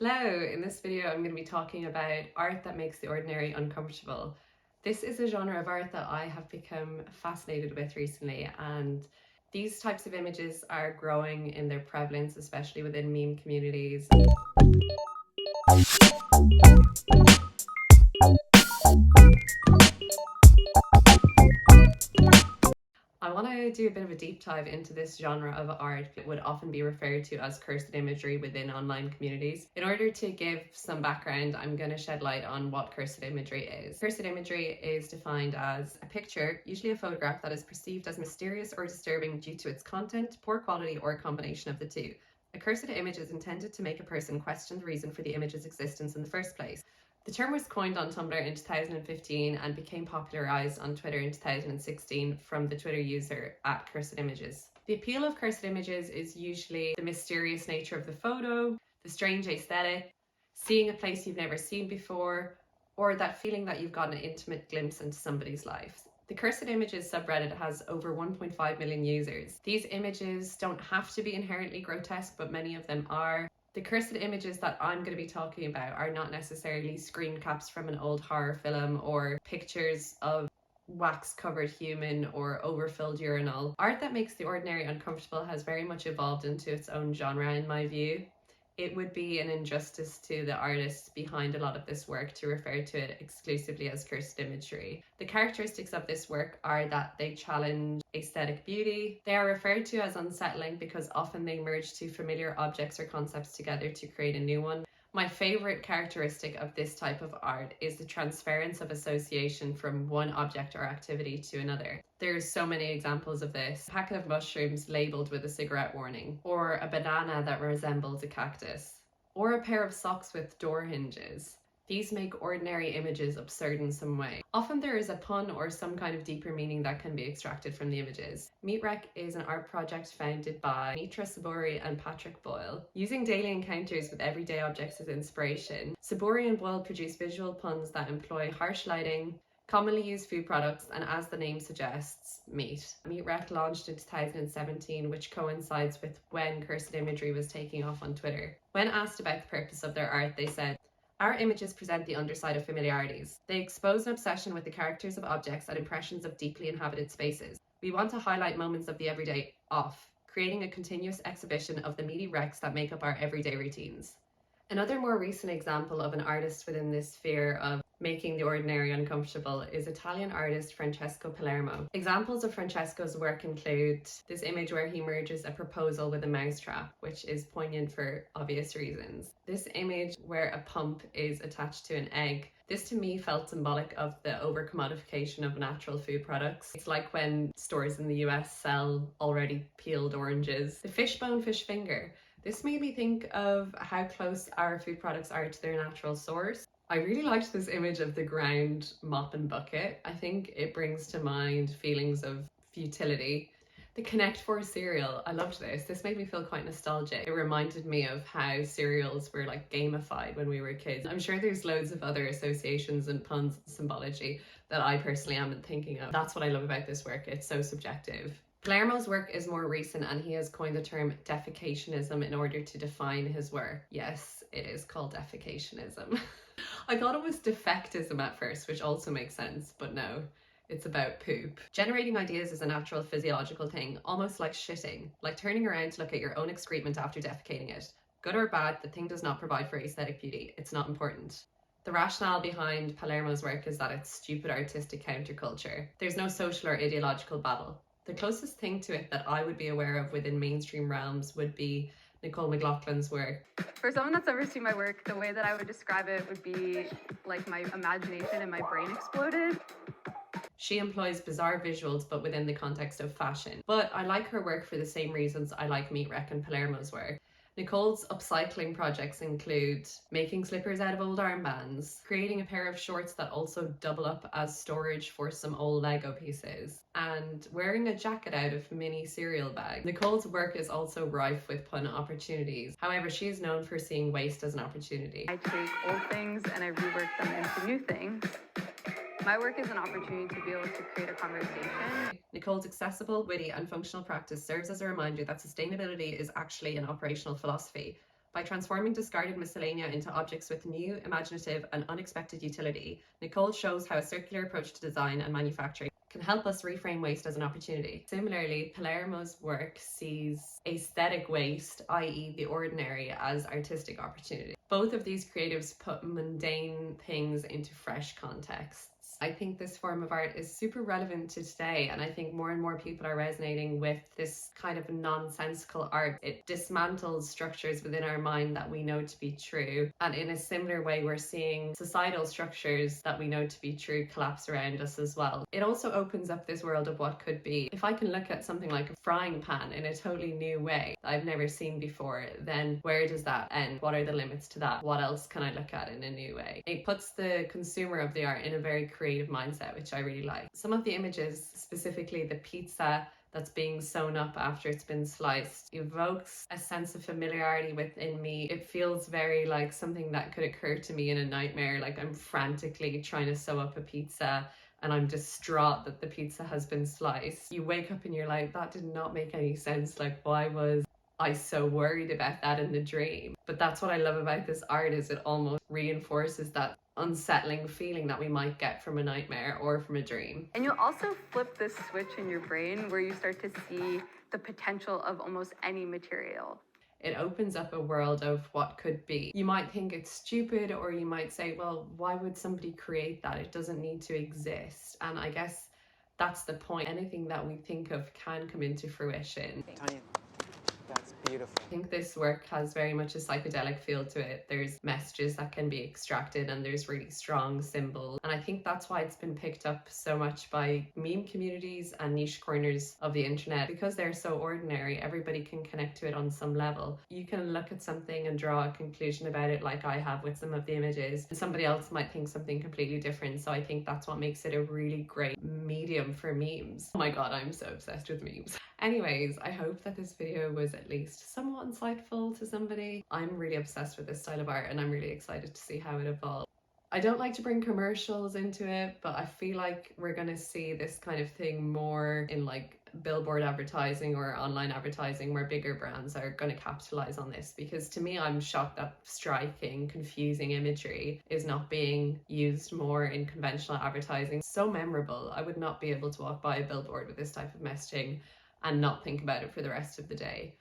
Hello, in this video I'm going to be talking about art that makes the ordinary uncomfortable. This is a genre of art that I have become fascinated with recently, and these types of images are growing in their prevalence, especially within meme communities. I want to do a bit of a deep dive into this genre of art that would often be referred to as cursed imagery within online communities. In order to give some background, I'm going to shed light on what cursed imagery is. Cursed imagery is defined as a picture, usually a photograph, that is perceived as mysterious or disturbing due to its content, poor quality, or a combination of the two. A cursed image is intended to make a person question the reason for the image's existence in the first place. The term was coined on Tumblr in 2015 and became popularized on Twitter in 2016 from the Twitter user @CursedImages. The appeal of cursed images is usually the mysterious nature of the photo, the strange aesthetic, seeing a place you've never seen before, or that feeling that you've got an intimate glimpse into somebody's life. The Cursed Images subreddit has over 1.5 million users. These images don't have to be inherently grotesque, but many of them are. The cursed images that I'm going to be talking about are not necessarily screen caps from an old horror film or pictures of wax-covered human or overfilled urinal. Art that makes the ordinary uncomfortable has very much evolved into its own genre in my view. It would be an injustice to the artists behind a lot of this work to refer to it exclusively as cursed imagery. The characteristics of this work are that they challenge aesthetic beauty. They are referred to as unsettling because often they merge two familiar objects or concepts together to create a new one. My favorite characteristic of this type of art is the transference of association from one object or activity to another. There's so many examples of this. A packet of mushrooms labeled with a cigarette warning, or a banana that resembles a cactus, or a pair of socks with door hinges. These make ordinary images absurd in some way. Often there is a pun or some kind of deeper meaning that can be extracted from the images. Meatwreck is an art project founded by Mitra Saburi and Patrick Boyle. Using daily encounters with everyday objects as inspiration, Saburi and Boyle produce visual puns that employ harsh lighting, commonly used food products, and as the name suggests, meat. Meatwreck launched in 2017, which coincides with when cursed imagery was taking off on Twitter. When asked about the purpose of their art, they said, "Our images present the underside of familiarities. They expose an obsession with the characters of objects and impressions of deeply inhabited spaces. We want to highlight moments of the everyday off, creating a continuous exhibition of the meaty wrecks that make up our everyday routines." Another more recent example of an artist within this sphere of making the ordinary uncomfortable is Italian artist Francesco Palermo. Examples of Francesco's work include this image where he merges a proposal with a mousetrap, which is poignant for obvious reasons. This image where a pump is attached to an egg. This to me felt symbolic of the over-commodification of natural food products. It's like when stores in the US sell already peeled oranges. The fishbone fish finger. This made me think of how close our food products are to their natural source. I really liked this image of the ground mop and bucket. I think it brings to mind feelings of futility. The Connect Four cereal, I loved this. This made me feel quite nostalgic. It reminded me of how cereals were like gamified when we were kids. I'm sure there's loads of other associations and puns and symbology that I personally am thinking of. That's what I love about this work. It's so subjective. Palermo's work is more recent and he has coined the term defecationism in order to define his work. Yes, it is called defecationism. I thought it was defectism at first, which also makes sense, but no, it's about poop. Generating ideas is a natural physiological thing, almost like shitting, like turning around to look at your own excrement after defecating it. Good or bad, the thing does not provide for aesthetic beauty. It's not important. The rationale behind Palermo's work is that it's stupid artistic counterculture. There's no social or ideological battle. The closest thing to it that I would be aware of within mainstream realms would be Nicole McLaughlin's work. For someone that's never seen my work, the way that I would describe it would be like my imagination and my brain exploded. She employs bizarre visuals but within the context of fashion. But I like her work for the same reasons I like Meatwreck and Palermo's work. Nicole's upcycling projects include making slippers out of old armbands, creating a pair of shorts that also double up as storage for some old Lego pieces, and wearing a jacket out of mini cereal bags. Nicole's work is also rife with pun opportunities. However, she is known for seeing waste as an opportunity. I take old things and I rework them into new things. My work is an opportunity to be able to create a conversation. Nicole's accessible, witty, and functional practice serves as a reminder that sustainability is actually an operational philosophy. By transforming discarded miscellanea into objects with new, imaginative, and unexpected utility, Nicole shows how a circular approach to design and manufacturing can help us reframe waste as an opportunity. Similarly, Palermo's work sees aesthetic waste, i.e. the ordinary, as artistic opportunity. Both of these creatives put mundane things into fresh contexts. I think this form of art is super relevant to today, and I think more and more people are resonating with this kind of nonsensical art. It dismantles structures within our mind that we know to be true, and in a similar way we're seeing societal structures that we know to be true collapse around us as well. It also opens up this world of what could be. If I can look at something like a frying pan in a totally new way that I've never seen before, then where does that end? What are the limits to that? What else can I look at in a new way? It puts the consumer of the art in a very creative mindset, which I really like. Some of the images, specifically the pizza that's being sewn up after it's been sliced, evokes a sense of familiarity within me. It feels very like something that could occur to me in a nightmare, like I'm frantically trying to sew up a pizza and I'm distraught that the pizza has been sliced. You wake up and you're like, that did not make any sense. Like, why was I so worried about that in the dream? But that's what I love about this art, is it almost reinforces that unsettling feeling that we might get from a nightmare or from a dream. And you'll also flip this switch in your brain where you start to see the potential of almost any material. It opens up a world of what could be. You might think it's stupid, or you might say, well, why would somebody create that? It doesn't need to exist. And I guess that's the point. Anything that we think of can come into fruition. Tanya, that's beautiful. I think this work has very much a psychedelic feel to it. There's messages that can be extracted and there's really strong symbols. And I think that's why it's been picked up so much by meme communities and niche corners of the internet. Because they're so ordinary, everybody can connect to it on some level. You can look at something and draw a conclusion about it, like I have with some of the images, and somebody else might think something completely different. So I think that's what makes it a really great medium for memes. Oh my god, I'm so obsessed with memes. Anyways, I hope that this video was at least somewhat insightful to somebody. I'm really obsessed with this style of art and I'm really excited to see how it evolves. I don't like to bring commercials into it, but I feel like we're gonna see this kind of thing more in like billboard advertising or online advertising, where bigger brands are going to capitalize on this. Because to me, I'm shocked that striking, confusing imagery is not being used more in conventional advertising. So memorable. I would not be able to walk by a billboard with this type of messaging and not think about it for the rest of the day.